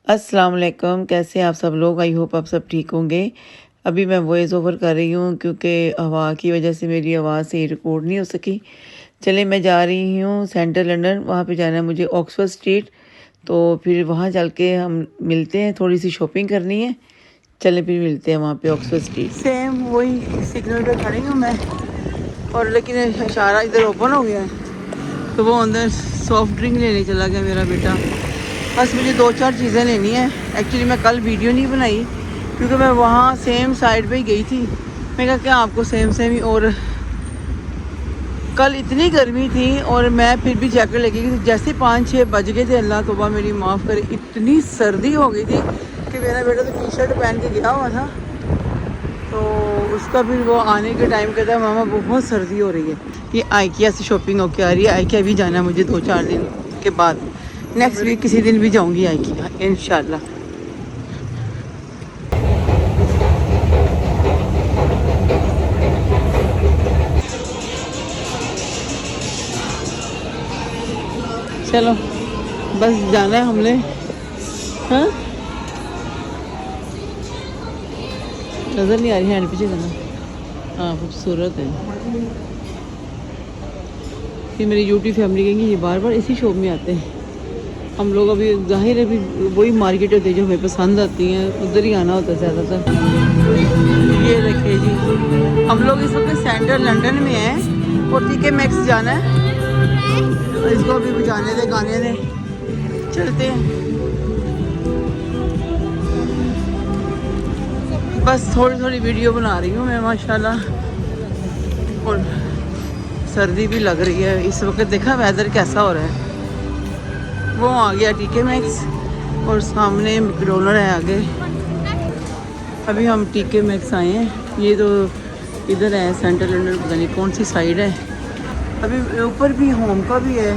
अस्सलाम वालेकुम। कैसे हैं आप सब लोग? आई होप आप सब ठीक होंगे। अभी मैं वॉइस ओवर कर रही हूँ क्योंकि हवा की वजह से मेरी आवाज़ सही रिकॉर्ड नहीं हो सकी। चले मैं जा रही हूँ सेंट्रल लंदन, वहाँ पे जाना है मुझे ऑक्सफोर्ड स्ट्रीट। तो फिर वहाँ चल के हम मिलते हैं, थोड़ी सी शॉपिंग करनी है। चले फिर मिलते हैं वहाँ पे ऑक्सफोर्ड स्ट्रीट। सेम वही सिग्नल पे खड़ी हूँ मैं, और लेकिन इशारा इधर ओपन हो गया है तो वो अंदर सॉफ्ट ड्रिंक लेने चला गया मेरा बेटा। बस मुझे 2-4 चीज़ें लेनी है। एक्चुअली मैं कल वीडियो नहीं बनाई क्योंकि मैं वहाँ सेम साइड पे ही गई थी। मैं कहा क्या आपको सेम ही, और कल इतनी गर्मी थी और मैं फिर भी जैकेट लेके गई थी। जैसे 5-6 बज गए थे, अल्लाह तौबा मेरी माफ़ करे, इतनी सर्दी हो गई थी कि मेरा बेटा तो टी शर्ट पहन के गया हुआ था। तो उसका फिर वो आने के टाइम कहता है मामा बहुत सर्दी हो रही है। ये आइकिया से शॉपिंग होके आ रही है। आइकिया भी जाना है मुझे 2-4 दिन के बाद, नेक्स्ट वीक किसी दिन भी जाऊंगी आइकिया इंशाल्लाह। चलो बस जाना है हमने। हाँ नज़र नहीं आ रही हैंड, पीछे करना। हाँ खूबसूरत है। फिर मेरी यूट्यूब फैमिली कहेंगे ये बार बार इसी शॉप में आते हैं। हम लोग अभी जाहिर है अभी वही मार्केट होती है जो हमें पसंद आती हैं, उधर ही आना होता है ज़्यादातर। ये देखिए जी, हम लोग इस वक्त सेंट्रल लंदन में हैं और टीके मैक्स जाना है। तो इसको अभी बुझाने दे, गाने दे, चलते हैं। बस थोड़ी थोड़ी वीडियो बना रही हूँ मैं माशाल्लाह, और सर्दी भी लग रही है इस वक्त। देखा वेदर कैसा हो रहा है। वो आ गया टीके मैक्स और सामने मैकडॉनल्ड है आगे। अभी हम टीके मैक्स आए हैं। ये तो इधर है सेंट्रल लंदन, पता नहीं कौन सी साइड है। अभी ऊपर भी होम का भी है,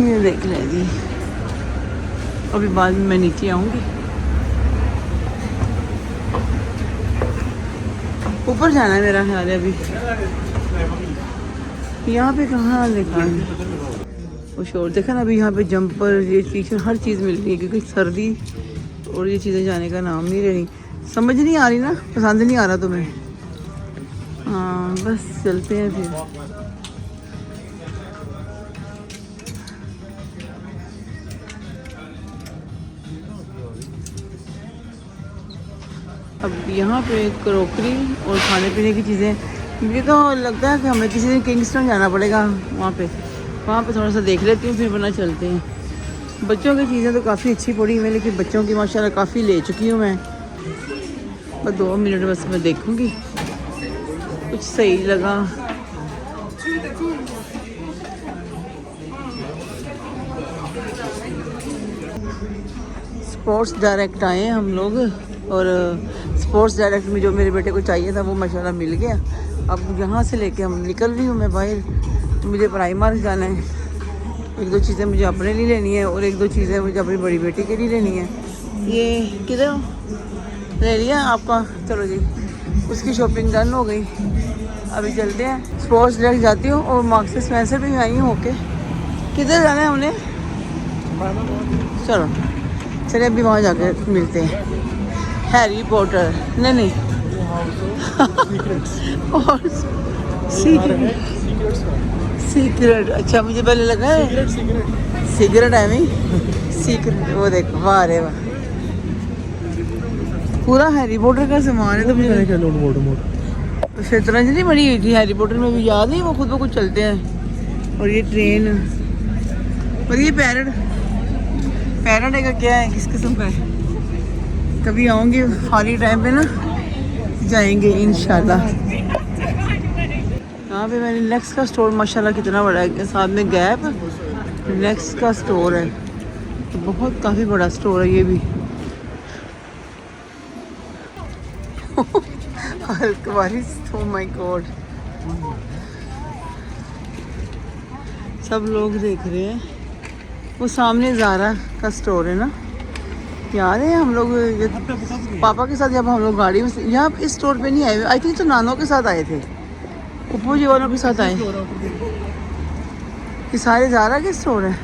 ये देख लें जी। अभी बाद में मैं नीचे आऊँगी, ऊपर जाना है मेरा ख्याल है। अभी यहाँ पे कहाँ लिखा है वो शोर, देखा ना। अभी यहाँ पे जंपर, ये टी शर्ट, हर चीज़ मिल रही है क्योंकि सर्दी और ये चीज़ें जाने का नाम नहीं ले रही। समझ नहीं आ रही ना, पसंद नहीं आ रहा तुम्हें। हाँ बस चलते हैं फिर। अब यहाँ पे क्रॉकरी और खाने पीने की चीज़ें, मुझे तो लगता है कि हमें किसी दिन किंगस्टन जाना पड़ेगा। वहाँ पे थोड़ा सा देख लेती हूँ, फिर वरना चलते हैं। बच्चों की चीज़ें तो काफ़ी अच्छी पड़ी हुई, लेकिन बच्चों की माशाल्लाह काफ़ी ले चुकी हूँ मैं। बस 2 मिनट बस मैं देखूँगी कुछ सही लगा। स्पोर्ट्स डायरेक्ट आए हैं हम लोग, और स्पोर्ट्स डायरेक्ट में जो मेरे बेटे को चाहिए था वो माशाल्लाह मिल गया। अब यहाँ से लेके हम निकल रही हूँ मैं बाहर। मुझे प्राइमर जाना है, 1-2 चीज़ें मुझे अपने लिए लेनी है और 1-2 चीज़ें मुझे अपनी बड़ी बेटी के लिए लेनी है। ये किधर ले लिया आपका? चलो जी, उसकी शॉपिंग डन हो गई। अभी चलते हैं स्पोर्ट्स डायरेक्ट जाती हूँ, और मार्क्स स्पेंसर भी आई हूँ। ओके, किधर जाना है हमने? चलो चलिए अभी वहाँ जाकर मिलते हैं। हैरी पॉटर नहीं और सीक्रेट। अच्छा मुझे पहले लगा है सिगरेट है नहीं, सीक्रेट। वो देखो, वाह रे वाह, पूरा हैरी पॉटर का सामान है। तो मुझे शतरंज बनी हुई थी हैरी पॉटर में भी, याद नहीं? वो खुद ब खुद चलते हैं। और ये ट्रेन, और ये पैरट है का क्या है, किस किस्म का है? कभी आऊँगी खाली टाइम पे ना, जाएंगे इंशाल्लाह। यहाँ पे मैंने नेक्स्ट का स्टोर, माशाल्लाह कितना बड़ा है, साथ में गैप नेक्स्ट का स्टोर है। तो बहुत काफ़ी बड़ा स्टोर है ये भी। ओह माय गॉड, सब लोग देख रहे हैं। वो सामने ज़ारा का स्टोर है ना, याद है? हम लोग पापा के साथ जब हम लोग गाड़ी में, यहाँ इस स्टोर पे नहीं आए, आई थिंक तो नानों के साथ आए थे, उपू जी वालों के साथ आए। ये सारे ज़ारा के स्टोर है।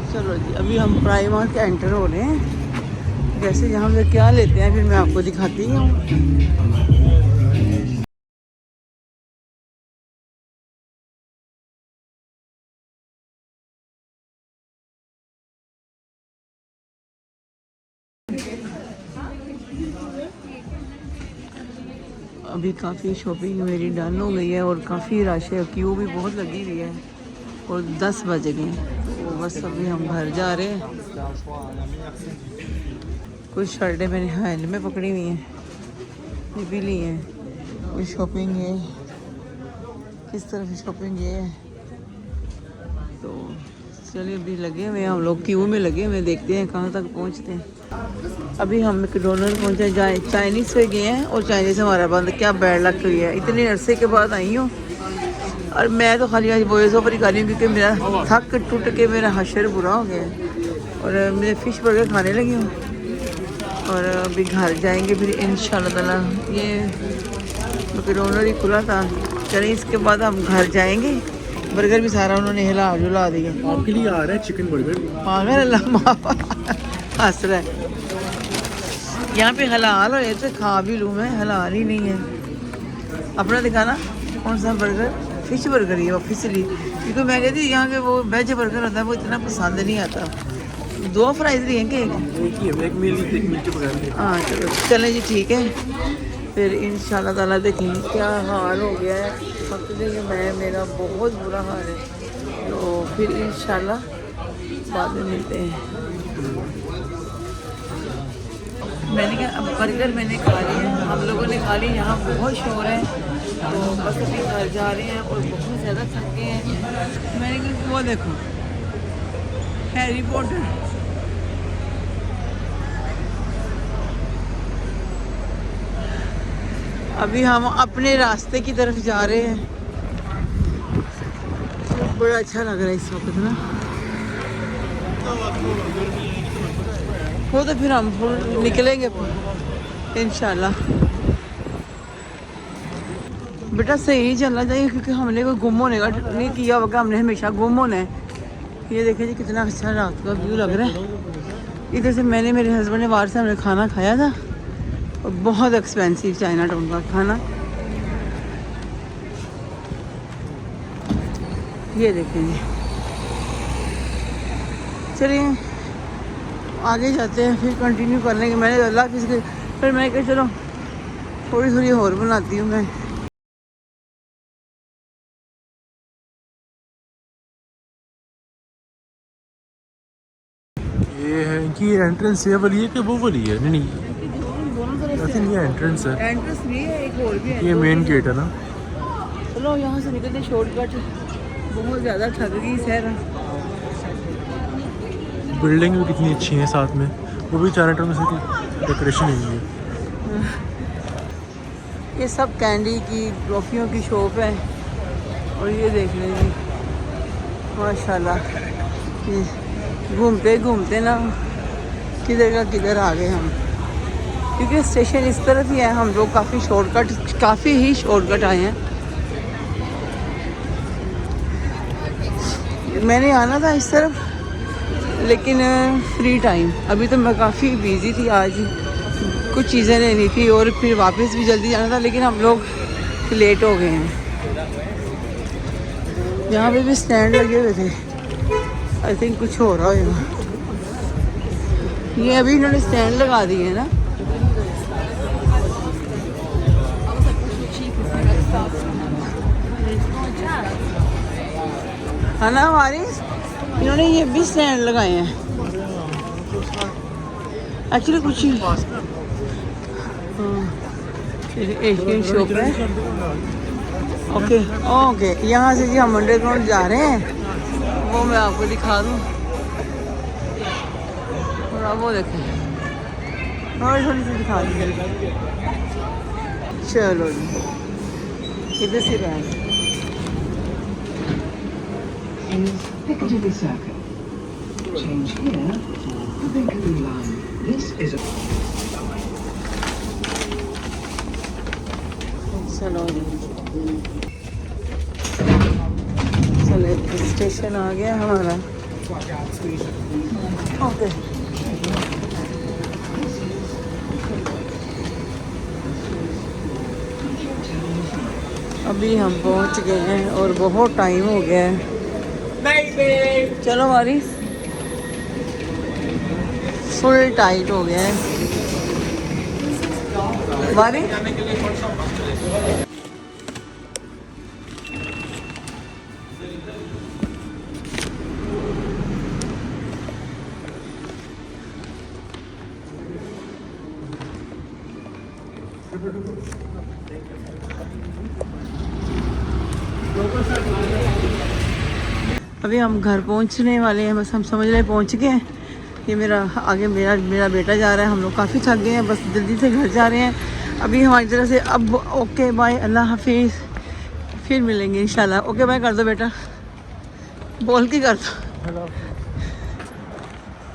चलो जी, अभी हम प्राइमार्ट के एंटर हो रहे हैं। जैसे यहाँ से क्या लेते हैं फिर मैं आपको दिखाती हूँ। अभी काफ़ी शॉपिंग मेरी डन हो गई है और काफ़ी रश है, क्यू भी बहुत लगी हुई है और 10 बज गए। तो बस अभी हम घर जा रहे हैं। कुछ शर्टें मैंने हैंड में पकड़ी हुई हैं, ये भी ली हैं। कुछ शॉपिंग है, किस तरह की शॉपिंग ये है। तो चलिए अभी लगे हुए हैं हम लोग, क्यू में लगे हुए, देखते हैं कहाँ तक पहुँचते हैं। अभी हम मैकडोनल्ड पहुँचे, जाए चाइनीज़ पे गए हैं और चाइनीज़ हमारा बंद। क्या बैड लग हुई है, इतनी अरसे के बाद आई हूँ और मैं तो खाली आज वॉइस ओवर ही कर रही हूँ क्योंकि मेरा थक टूट के मेरा हशर बुरा हो गया है और मैं फ़िश बर्गर खाने लगी हूँ और अभी घर जाएंगे फिर इंशाल्लाह ताला। ये मैकडोनल्ड ही खुला था, चलिए इसके बाद हम घर जाएंगे। बर्गर भी सारा उन्होंने हिला जुला दिया। आपके लिए आ रहा है चिकन बर्गर। पागल अल्लाह हंस रहा है। यहाँ पे हलाल हो तो खा भी लूँ मैं, हलाल ही नहीं है। अपना दिखाना कौन सा बर्गर, फिश बर्गर ही ऑफिशियली, क्योंकि मैं कहती हूँ यहाँ के वो वेज बर्गर होता है वो इतना पसंद नहीं आता। 2 फ्राइज लिए हैं कि एक मील के बगैर। हाँ चलो चलें जी, ठीक है। फिर इंशाल्लाह ताला देखेंगे क्या हाल हो गया है। हफ्ते के मैं मेरा बहुत बुरा हाल है, तो फिर इंशाल्लाह बाद में मिलते हैं। मैंने कहा अब बर्गर मैंने खा लिया, हम लोगों ने खा ली। यहाँ बहुत शोर है तो बस अभी घर जा रहे हैं और बहुत ज़्यादा थके हैं। मैंने कहा वो देखो हैरी पॉटर, अभी हम अपने रास्ते की तरफ जा रहे हैं। बड़ा अच्छा लग रहा है इस वक्त ना। वो तो फिर हम निकलेंगे इंशाल्लाह। बेटा सही चलना चाहिए क्योंकि हमने कोई गुम होने का नहीं किया होगा, हमने हमेशा गुम होना है। ये देखें जी कितना अच्छा रात का व्यू लग रहा है। इधर से मैंने मेरे हस्बैंड ने बाहर से हमने खाना खाया था और बहुत एक्सपेंसिव चाइना टाउन का खाना। ये देखें, चलिए आगे जाते हैं फिर कंटिन्यू कर लेंगे। मैंने अल्लाह किसी फिर मैं कहा चलो थोड़ी थोड़ी और बनाती हूँ मैं। ये है इनकी एंट्रेंस ये वाली है कि वो वाली है? नहीं नहीं, ऐसे नहीं है, एंट्रेंस है। एंट्रेंस भी है, एक और भी है। ये मेन गेट है ना। चलो यहाँ से निकलते शॉर्टकट, बहुत ज़्यादा थक गई सैर। बिल्डिंग भी कितनी अच्छी है साथ में, वो भी चाइना टाउन से डेकोरेशन हुई है। ये सब कैंडी की ट्रॉफियों की शॉप है और ये देख लें जी माशाल्लाह। ये घूमते घूमते ना किधर का किधर आ गए हम, क्योंकि स्टेशन इस तरफ ही है। हम लोग काफ़ी ही शॉर्टकट आए हैं। मैंने आना था इस तरफ लेकिन फ्री टाइम, अभी तो मैं काफ़ी बिज़ी थी आज, कुछ चीज़ें लेनी थी और फिर वापस भी जल्दी जाना था, लेकिन हम लोग लेट हो गए हैं। यहाँ पे भी स्टैंड लगे हुए थे, आई थिंक कुछ हो रहा होगा। ये अभी इन्होंने स्टैंड लगा दिए हैं ना। है ना हमारी, इन्होंने ये भी स्टैंड लगाए हैं एक्चुअली कुछ ही। एशियन शॉप है। ओके ओके, यहाँ से जी हम अंडरग्राउंड जा रहे हैं, वो मैं आपको दिखा दूँ थोड़ा। वो देखें और थोड़ी सी दिखा दूँ। चलो जी इधर से रहा Piccadilly Circus. Change here for the Piccadilly line. This is a... चलो चले स्टेशन आ गया हमारा। ओके अभी हम पहुंच गए हैं और बहुत टाइम हो गया है। चलो वारिस, फुल टाइट हो गया है वारिस। अभी हम घर पहुंचने वाले हैं, बस हम समझ रहे पहुंच गए हैं। ये मेरा आगे मेरा बेटा जा रहा है। हम लोग काफ़ी थक गए हैं, बस जल्दी से घर जा रहे हैं अभी हमारी तरफ से। अब ओके बाय, अल्लाह हाफिज़, फिर मिलेंगे इंशाल्लाह। ओके बाय कर दो बेटा, बोल के कर दो।